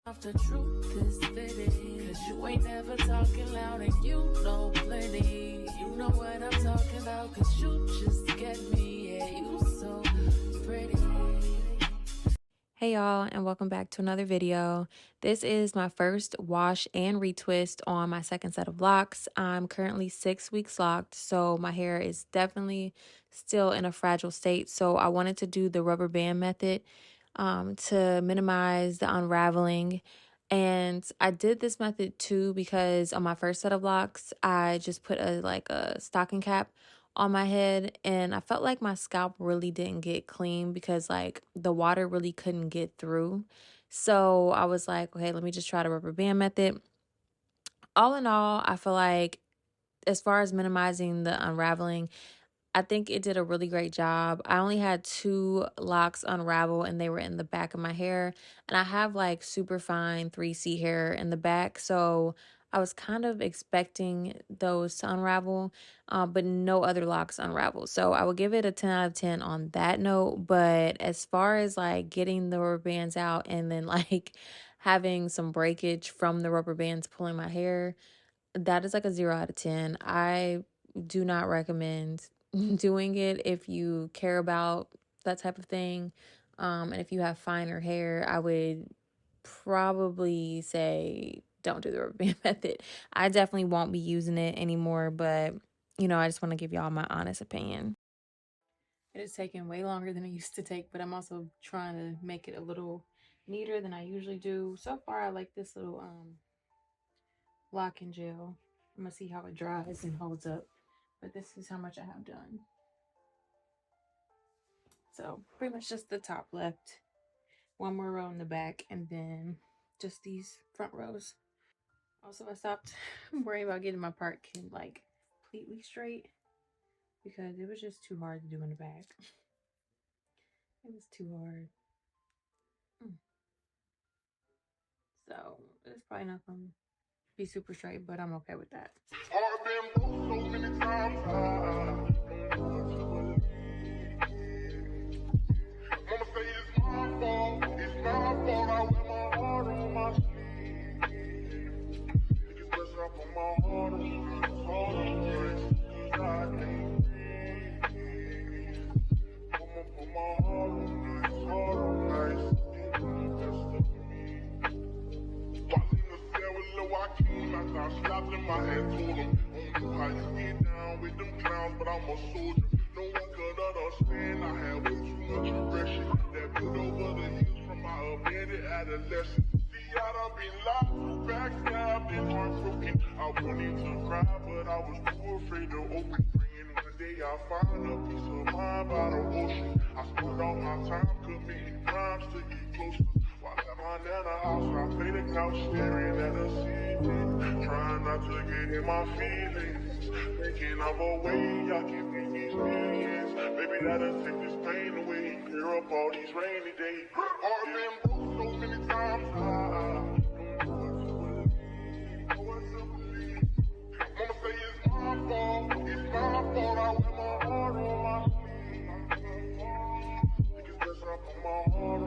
The truth is fitting, cause you ain't never talking loud and you know plenty. You know what I'm talking about, cause you just get me, yeah, you so pretty. Hey y'all, and welcome back to another video. This is my first wash and retwist on my second set of locks. I'm currently 6 weeks locked, so my hair is definitely still in a fragile state. So I wanted to do the rubber band method to minimize the unraveling. And I did this method too because on my first set of locks, I just put a stocking cap on my head, and I felt like my scalp really didn't get clean because like the water really couldn't get through. So I was like, okay, let me just try the rubber band method. All in all, I feel like as far as minimizing the unraveling, I think it did a really great job. I only had 2 locks unravel and they were in the back of my hair. And I have like super fine 3C hair in the back. So I was kind of expecting those to unravel, but no other locks unravel. So I would give it a 10 out of 10 on that note. But as far as like getting the rubber bands out and then like having some breakage from the rubber bands pulling my hair, that is like a 0 out of 10. I do not recommend doing it if you care about that type of thing. And if you have finer hair, I would probably say don't do the rubber band method. I definitely won't be using it anymore, but I just want to give y'all my honest opinion. It is taking way longer than it used to take, but I'm also trying to make it a little neater than I usually do. So far, I like this little lock and gel. I'm gonna see how it dries and holds up, but this is how much I have done. So pretty much just the top left, one more row in the back, and then just these front rows. Also, I stopped worrying about getting my part like completely straight because it was just too hard to do in the back. It was too hard. So it's probably not gonna be super straight, but I'm okay with that. Slapped in my head, told him, I don't know how you get down with them clowns, but I'm a soldier. No one could understand, I had way too much aggression that built over the years from my abandoned adolescence. See, I done been lied to, backstabbed, and heartbroken. I wanted to cry, but I was too afraid to open. Praying one day I'll find a peace of mind by the ocean. I spent all my time committing crimes to get closer. While at my nana house, I play the couch, staring at the ceiling, trying not to get in my feelings, thinking of a way I can make these millions. Maybe that'll take this pain away, clear up all these rainy days. Heart been broke so many times, I don't know what to believe. Mama say it's my fault, I wear my heart on my sleeve. Think it's best I put my heart on.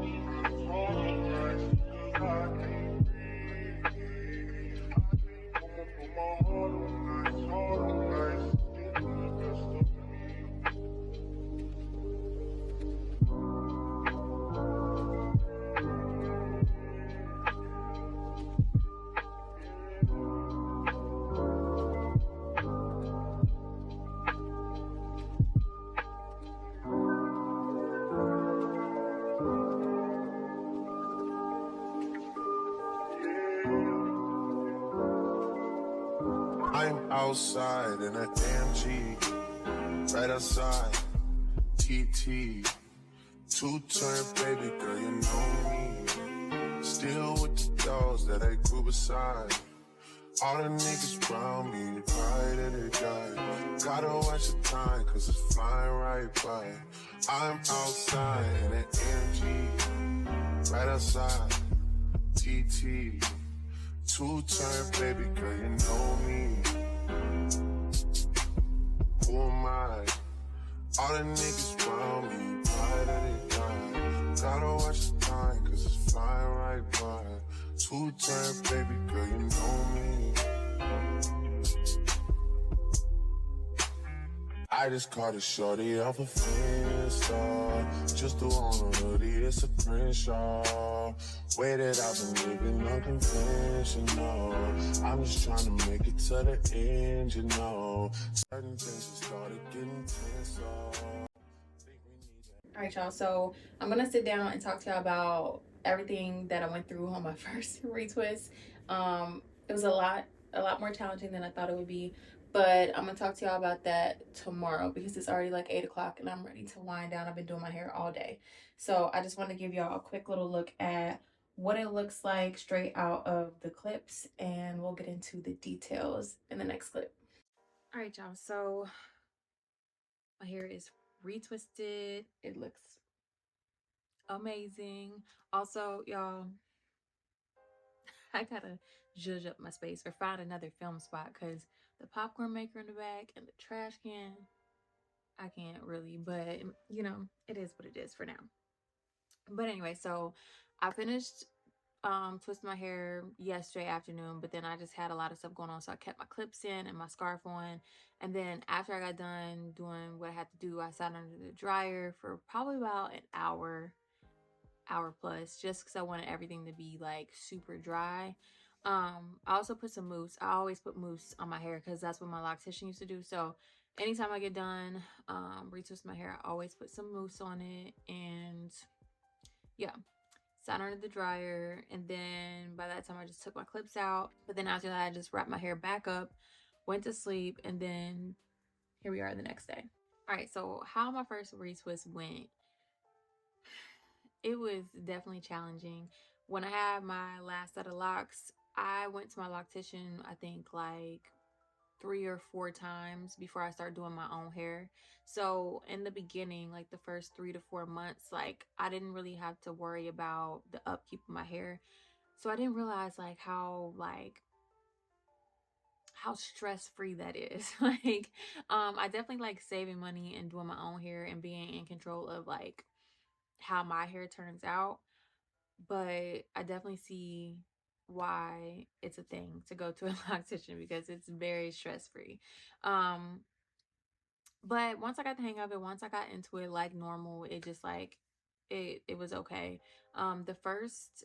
I'm outside in an AMG, right outside, TT, two-turn baby girl, you know me. Still with the dogs that I grew beside. All the niggas around me, they ride and they die. Gotta watch the time, cause it's flying right by. I'm outside in an AMG, right outside, TT. Two-turn baby girl, you know me. Who am I? All the niggas around me, ride and they die. Gotta watch the time, cause it's flying right by. Two-turn, baby girl, you know me. I just caught a shorty off a Finsta. Just threw on a hoodie, it's a Crenshaw. Way that I've been living unconventional. I'm just trying to make it to the end, you know. Certain things just started getting tense. All right, y'all. So I'm gonna sit down and talk to y'all about everything that I went through on my first retwist. It was a lot more challenging than I thought it would be, but I'm gonna talk to y'all about that tomorrow because it's already like 8 o'clock and I'm ready to wind down. I've been doing my hair all day, so I just want to give y'all a quick little look at what it looks like straight out of the clips, and we'll get into the details in the next clip. All right, y'all. So my hair is retwisted. It looks amazing. Also, y'all, I gotta zhuzh up my space or find another film spot because the popcorn maker in the back and the trash can, I can't really, but you know, it is what it is for now. But anyway, so I finished twisting my hair yesterday afternoon, but then I just had a lot of stuff going on, so I kept my clips in and my scarf on. And then after I got done doing what I had to do, I sat under the dryer for probably about an hour plus, just because I wanted everything to be like super dry. I also put some mousse. I always put mousse on my hair because that's what my loctician used to do. So anytime I get done retwist my hair, I always put some mousse on it. And yeah, sat under the dryer, and then by that time I just took my clips out. But then after that, I just wrapped my hair back up, went to sleep, and then here we are the next day. All right, so how my first retwist went, it was definitely challenging. When I had my last set of locks, I went to my loctician, I think like 3 or 4 times before I started doing my own hair. So in the beginning, like the first 3 to 4 months, like I didn't really have to worry about the upkeep of my hair. So I didn't realize how stress-free that is. I definitely like saving money and doing my own hair and being in control of like how my hair turns out. But I definitely see why it's a thing to go to a loctician because it's very stress-free. But once I got the hang of it, once I got into it like normal, it just like it was okay. The first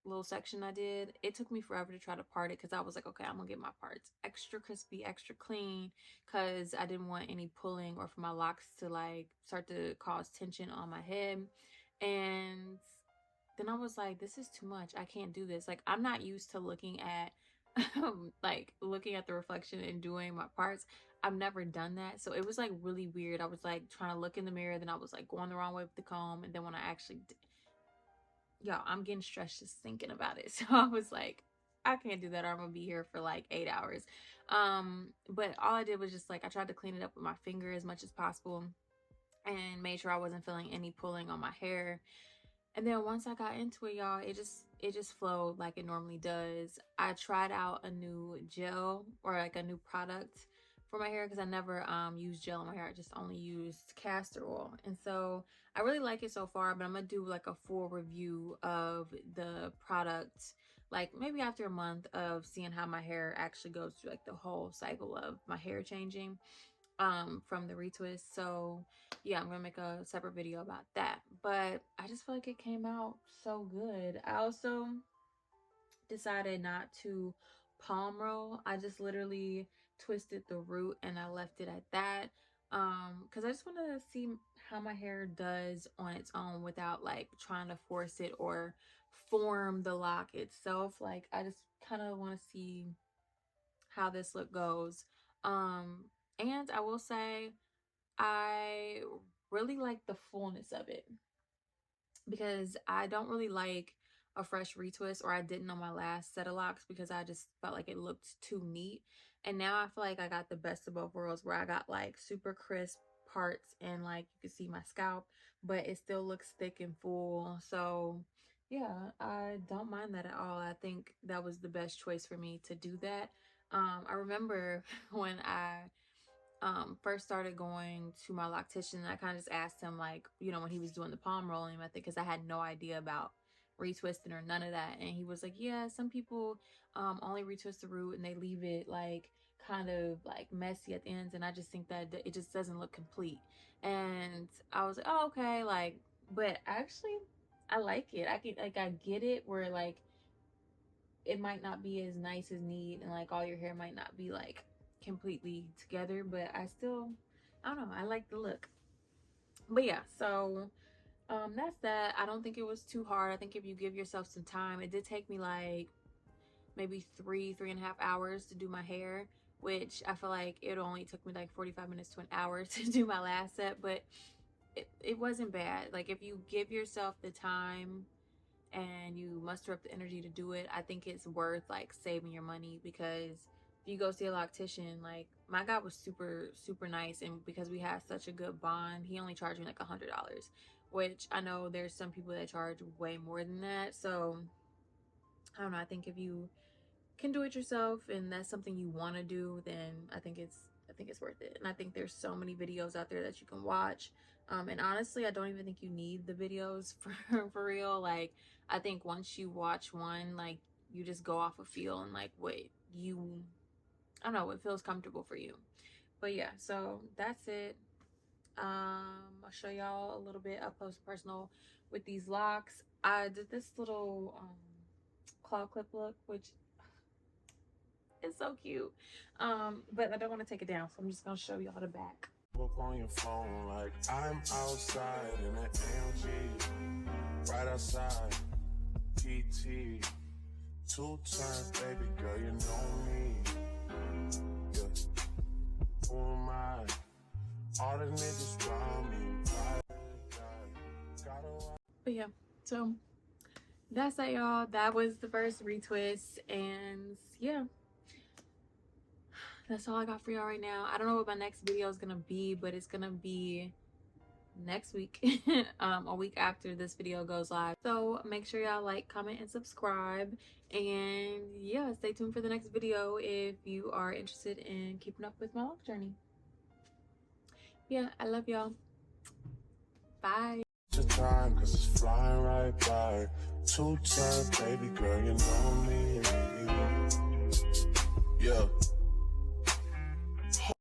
little section I did, it took me forever to try to part it because I was like, okay, I'm gonna get my parts extra crispy, extra clean, because I didn't want any pulling or for my locks to like start to cause tension on my head. And then I was like, this is too much. I can't do this. Like, I'm not used to looking at like looking at the reflection and doing my parts. I've never done that. So it was like really weird. I was like trying to look in the mirror, then I was like going the wrong way with the comb. And then when I actually y'all, I'm getting stressed just thinking about it. So I was like, I can't do that or I'm gonna be here for like 8 hours. But all I did was just like I tried to clean it up with my finger as much as possible and made sure I wasn't feeling any pulling on my hair. And then once I got into it, y'all, it just flowed like it normally does. I tried out a new gel or like a new product for my hair because I never used gel in my hair. I just only used castor oil. And so I really like it so far, but I'm gonna do like a full review of the product like maybe after a month of seeing how my hair actually goes through like the whole cycle of my hair changing from the retwist. So yeah, I'm gonna make a separate video about that, but I just feel like it came out so good. I also decided not to palm roll. I just literally twisted the root and I left it at that because I just want to see how my hair does on its own without like trying to force it or form the lock itself. Like I just kind of want to see how this look goes. And I will say I really like the fullness of it because I don't really like a fresh retwist, or I didn't on my last set of locks because I just felt like it looked too neat. And now I feel like I got the best of both worlds where I got like super crisp parts and like you can see my scalp, but it still looks thick and full. So yeah, I don't mind that at all. I think that was the best choice for me to do that. I remember when I first started going to my loctician, I kind of just asked him like, you know, when he was doing the palm rolling method, because I had no idea about retwisting or none of that. And he was like, yeah, some people only retwist the root and they leave it like kind of like messy at the ends, and I just think that it just doesn't look complete. And I was like, oh, okay, like, but actually I like it. I get it where like it might not be as nice as neat, and like all your hair might not be like completely together, but I don't know, I like the look. But yeah, so that's that. I don't think it was too hard. I think if you give yourself some time, it did take me like maybe 3.5 hours to do my hair, which I feel like it only took me like 45 minutes to an hour to do my last set, but it wasn't bad. Like if you give yourself the time and you muster up the energy to do it, I think it's worth like saving your money, because if you go see a loctician, like my guy was super nice, and because we had such a good bond, he only charged me like $100, which I know there's some people that charge way more than that. So I don't know, I think if you can do it yourself and that's something you want to do, then I think it's worth it. And I think there's so many videos out there that you can watch, and honestly I don't even think you need the videos for real. Like I think once you watch one, like you just go off a feel and like what you, I don't know, what feels comfortable for you. But yeah, so that's it. I'll show y'all a little bit up close and personal with these locks. I did this little claw clip look, which is so cute, but I don't want to take it down, so I'm just gonna show y'all the back. Up on your phone like I'm outside in an AMG, right outside PT, two-time baby girl, you know me. Yeah. Who am I? All the niggas around me. But yeah, so that's that, y'all. That was the first retwist, and yeah, that's all I got for y'all right now. I don't know what my next video is gonna be, but it's gonna be next week, a week after this video goes live. So make sure y'all like, comment, and subscribe, and yeah, stay tuned for the next video if you are interested in keeping up with my loc journey. Yeah, I love y'all. Bye. Time, cause it's flying right by. Two-time baby girl, you know me. Yeah.